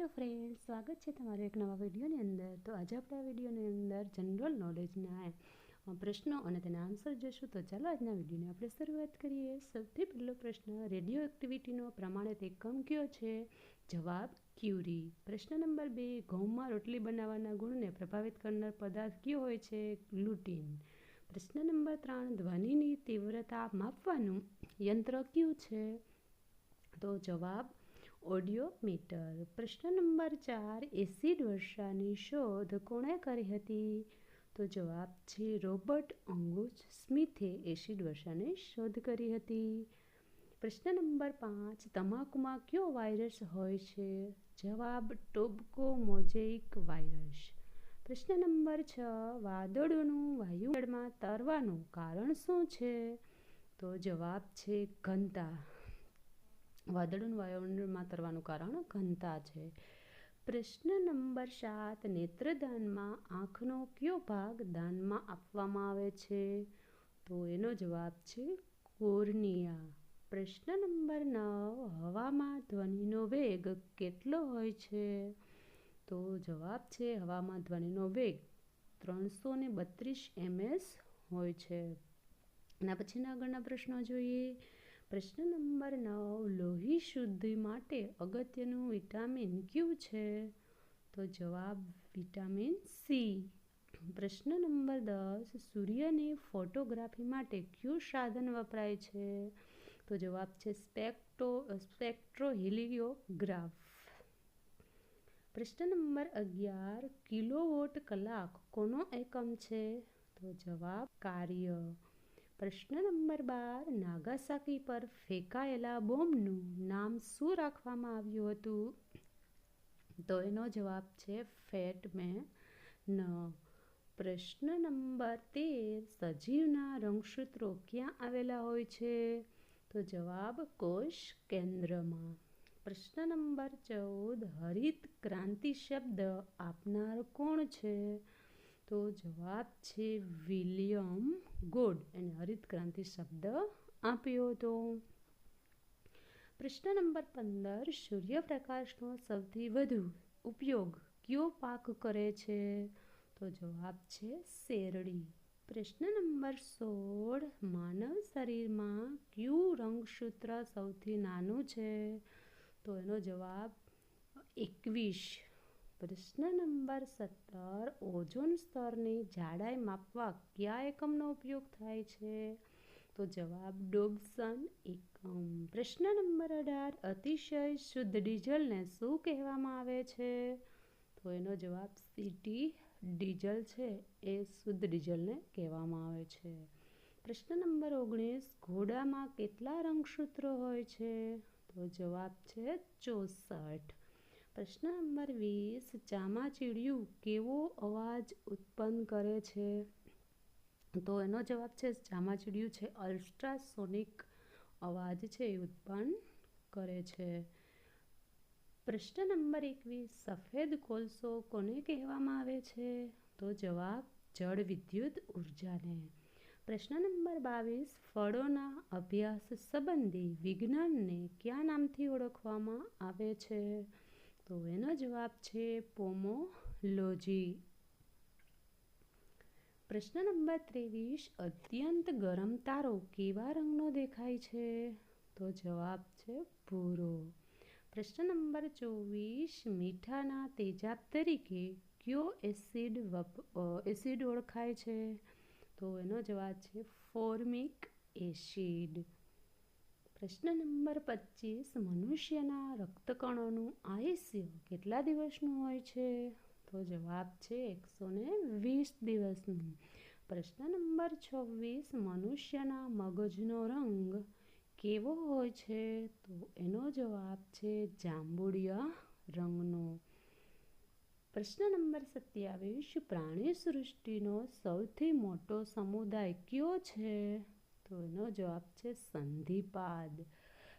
Hello friends, સ્વાગત છે તમારું એક નવા વિડીયોની અંદર. તો આજે આપણે આ વિડીયોની અંદર જનરલ નોલેજના પ્રશ્નો અને તેના આન્સર જોઈશું. તો ચાલો આજના વિડીયોની આપણે શરૂઆત કરીએ. સૌથી પહેલો પ્રશ્ન, રેડિયો એક્ટિવિટીનો પ્રમાણિત એકમ કયો છે? જવાબ ક્યુરી. પ્રશ્ન નંબર 2, ઘઉંમાં રોટલી બનાવવાના ગુણને પ્રભાવિત કરનાર પદાર્થ કયો હોય છે? ગ્લુટીન. પ્રશ્ન નંબર 3, ધ્વનિની તીવ્રતા માપવાનું યંત્ર કયું છે? તો જવાબ ઓડિયોમીટર. પ્રશ્ન નંબર 4, એસિડ વર્ષાની શોધ કોણે કરી હતી? તો જવાબ છે રોબર્ટ અંગુચ સ્મિથે એસિડ વર્ષાની શોધ કરી હતી. પ્રશ્ન નંબર 5, તમાકુમાં કયો વાયરસ હોય છે? જવાબ ટોબકો મોઝેઇક વાયરસ. પ્રશ્ન નંબર 6, વાદળોનું વાયુમંડળમાં તરવાનું કારણ શું છે? તો જવાબ છે ઘનતા. વાદળોનું વાયુમંડળમાં તરવાનું કારણ ઘનતા છે. પ્રશ્ન નંબર 7, નેત્રદાનમાં આંખનો કયો ભાગ દાનમાં આપવામાં આવે છે? તો એનો જવાબ છે કોર્નિયા. પ્રશ્ન નંબર 9, હવામાં ધ્વનિનો વેગ કેટલો હોય છે? તો જવાબ છે હવામાં ધ્વનિનો વેગ 332 ms હોય છે. એના પછીના આગળના પ્રશ્નો જોઈએ. પ્રશ્ન નંબર 9, લોહી શુદ્ધિ માટે અગત્યનું વિટામિન કયું છે? તો જવાબ વિટામિન સી. પ્રશ્ન નંબર 10, સૂર્યની ફોટોગ્રાફી માટે કયું સાધન વપરાય છે? તો જવાબ છે સ્પેક્ટ્રોહેલિયોગ્રાફ. પ્રશ્ન નંબર 11, કિલોવોટ કલાક કોનો એકમ છે? તો જવાબ કાર્ય. પ્રશ્ન નંબર 12, નાગાસાકી પર ફેંકાયેલા બોમ્બનું નામ શું રાખવામાં આવ્યું હતું? તો એનો જવાબ છે ફેટ મેન. પ્રશ્ન નંબર 13, સજીવના રંગસૂત્રો ક્યાં આવેલા હોય છે? તો જવાબ કોષ કેન્દ્રમાં. પ્રશ્ન નંબર 14, હરિત ક્રાંતિ શબ્દ આપનાર કોણ છે? તો જવાબ છે વિલિયમ ગોડ. એને હરિત ક્રાંતિ શબ્દ આપ્યો હતો. પ્રશ્ન નંબર 15, સૂર્યપ્રકાશનો સૌથી વધુ ઉપયોગ કયો પાક કરે છે? તો જવાબ છે શેરડી. પ્રશ્ન નંબર 16, માનવ શરીરમાં કયું રંગસૂત્ર સૌથી નાનું છે? તો એનો જવાબ 21. પ્રશ્ન નંબર 17, ઓઝોન સ્તરની જાડાઈ માપવા કયા એકમનો ઉપયોગ થાય છે? તો જવાબ ડોબ્સન એકમ. પ્રશ્ન નંબર 18, અતિશય શુદ્ધ ડીઝલને શું કહેવામાં આવે છે? તો એનો જવાબ સિટી ડીઝલ છે એ શુદ્ધ ડીઝલને કહેવામાં આવે છે. પ્રશ્ન નંબર 19, ઘોડામાં કેટલા રંગસૂત્રો હોય છે? તો જવાબ છે 64. પ્રશ્ન નંબર 20, ચામાચીડિયું કેવો અવાજ ઉત્પન્ન કરે છે? તો એનો જવાબ છે ચામાચીડિયું છે અલ્ટ્રાસોનિક અવાજ છે એ ઉત્પન્ન કરે છે. પ્રશ્ન નંબર 21, સફેદ કોલસો કોને કહેવામાં આવે છે? તો જવાબ જળ વિદ્યુત ઉર્જાને. પ્રશ્ન નંબર 22, ફળોના અભ્યાસ સંબંધી વિજ્ઞાનને કયા નામથી ઓળખવામાં આવે છે? તો એનો જવાબ છે પોમોલોજી. પ્રશ્ન નંબર 23, અત્યંત ગરમ તારો કેવા રંગનો દેખાય છે? તો જવાબ છે ભૂરો. પ્રશ્ન નંબર 24, મીઠાના તેજાબ તરીકે કયો એસિડ ઓળખાય છે? તો એનો જવાબ છે ફોર્મિક એસિડ. પ્રશ્ન નંબર 25, મનુષ્યના રક્તકણોનું આયુષ્ય કેટલા દિવસનું હોય છે? તો જવાબ છે 120 દિવસનું. પ્રશ્ન નંબર 26, મનુષ્યના મગજનો રંગ કેવો હોય છે? તો એનો જવાબ છે જાંબુડિયા રંગનો. પ્રશ્ન નંબર 27, પ્રાણી સૃષ્ટિનો સૌથી મોટો સમુદાય કયો છે? તો એનો જવાબ છે સંધિપાદ.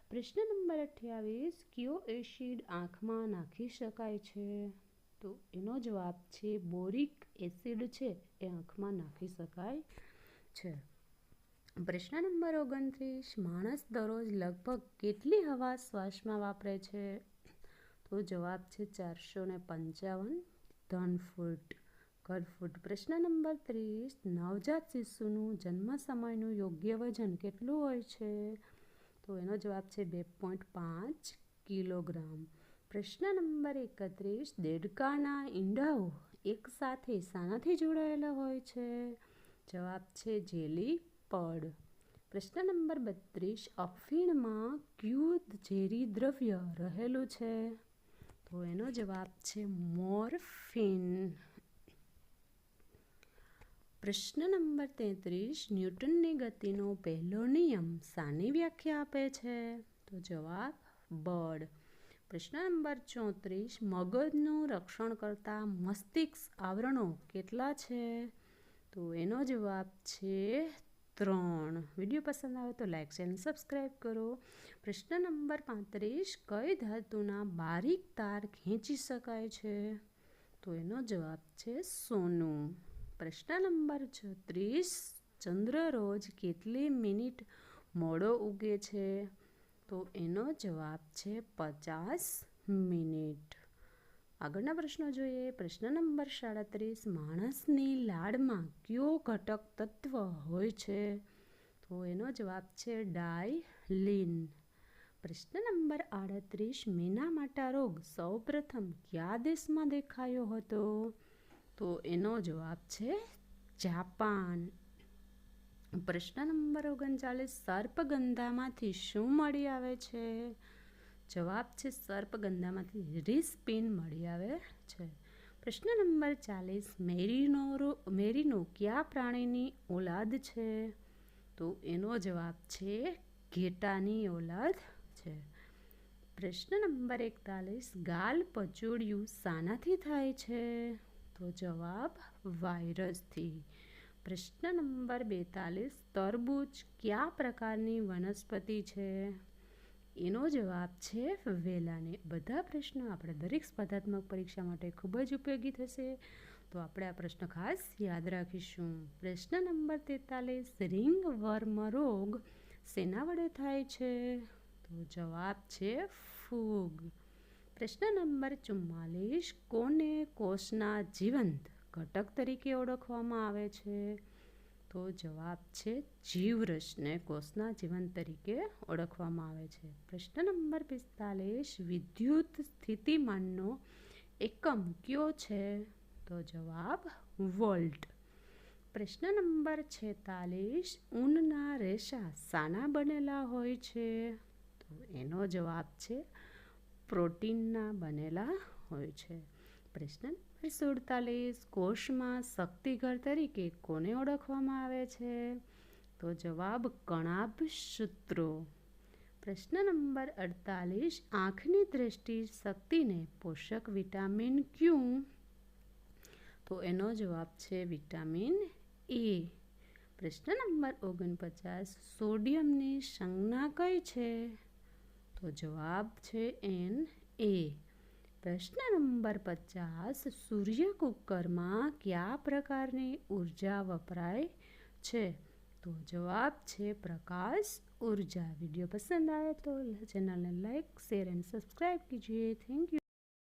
પ્રશ્ન નંબર 28, કયો એસિડ આંખમાં નાખી શકાય છે? તો એનો જવાબ છે બોરિક એસિડ છે એ આંખમાં નાખી શકાય છે. પ્રશ્ન નંબર 29, માણસ દરરોજ લગભગ કેટલી હવા શ્વાસમાં વાપરે છે? તો જવાબ છે 455 ઘનફૂટ. પ્રશ્ન નંબર 30, નવજાત શિશુનું જન્મ સમયનું યોગ્ય વજન કેટલું હોય છે? તો એનો જવાબ છે 2.5 કિલોગ્રામ. પ્રશ્ન નંબર 31, દેડકાના ઈંડાઓ એક સાથે શાનાથી જોડાયેલા હોય છે? જવાબ છે જેલી પડ. પ્રશ્ન નંબર 32, અફીણમાં કયું ઝેરી દ્રવ્ય રહેલું છે? તો એનો જવાબ છે મોર્ફિન. પ્રશ્ન નંબર 33, ન્યૂટનની ગતિનો પહેલો નિયમ શાની વ્યાખ્યા આપે છે? તો જવાબ બળ. પ્રશ્ન નંબર 34, મગજનું રક્ષણ કરતા મસ્તિષ્ક આવરણો કેટલા છે? તો એનો જવાબ છે 3. વિડીયો પસંદ આવે તો લાઈક અને સબસ્ક્રાઈબ કરો. પ્રશ્ન નંબર 35, કઈ ધાતુના બારીક તાર ખેંચી શકાય છે? તો એનો જવાબ છે સોનું. પ્રશ્ન નંબર 36, ચંદ્ર રોજ કેટલી મિનિટ મોડો ઉગે છે? તો એનો જવાબ છે 50 મિનિટ. આગળના પ્રશ્નો જોઈએ. પ્રશ્ન નંબર 37, માણસની લાળમાં કયો ઘટક તત્વ હોય છે? તો એનો જવાબ છે ડાયલિન. પ્રશ્ન નંબર 38, મીનામાટા રોગ સૌપ્રથમ કયા દેશમાં દેખાયો હતો? તો એનો જવાબ છે જાપાન. પ્રશ્ન નંબર 39, સર્પગંધામાંથી શું મળી આવે છે? જવાબ છે સર્પગંધામાંથી રિસ્પિન મળી આવે છે. પ્રશ્ન નંબર 40, મેરીનો કયા પ્રાણીની ઓલાદ છે? તો એનો જવાબ છે ઘેટાની ઓલાદ છે. પ્રશ્ન નંબર 41, ગાલ પચોડિયું શાનાથી થાય છે? તો જવાબ વાયરસથી. પ્રશ્ન નંબર 42, તરબૂચ કયા પ્રકારની વનસ્પતિ છે? એનો જવાબ છે વેલાની. બધા પ્રશ્નો આપણે દરેક સ્પર્ધાત્મક પરીક્ષા માટે ખૂબ જ ઉપયોગી થશે, તો આપણે આ પ્રશ્ન ખાસ યાદ રાખીશું. પ્રશ્ન નંબર 43, રિંગવર્મ રોગ શેના વડે થાય છે? તો જવાબ છે ફૂગ. પ્રશ્ન નંબર 44, કોને કોષના જીવંત ઘટક તરીકે ઓળખવામાં આવે છે? તો જવાબ છે જીવરસને કોષના જીવન તરીકે ઓળખવામાં આવે છે. પ્રશ્ન નંબર 45, વિદ્યુત સ્થિતિમાનનો એકમ કયો છે? તો જવાબ વોલ્ટ. પ્રશ્ન નંબર 46, ઊનના રેસા શાના બનેલા હોય છે? તો એનો જવાબ છે પ્રોટીનના બનેલા હોય છે. પ્રશ્ન નંબર 47, કોષમાં શક્તિઘર તરીકે કોને ઓળખવામાં આવે છે? તો જવાબ કણાભસૂત્રો. પ્રશ્ન નંબર 48, આંખની દ્રષ્ટિ શક્તિને પોષક વિટામિન કયું? તો એનો જવાબ છે વિટામિન એ. પ્રશ્ન નંબર 49, સોડિયમની સંજ્ઞા કઈ છે? તો જવાબ છે Na. પ્રશ્ન નંબર 50, સૂર્યકુકરમાં કયા પ્રકારની ઉર્જા વપરાય છે? તો જવાબ છે પ્રકાશ ઉર્જા. વિડીયો પસંદ આવે તો ચેનલને લાઈક, શેર અને સબસ્ક્રાઈબ કીजिए. Thank you.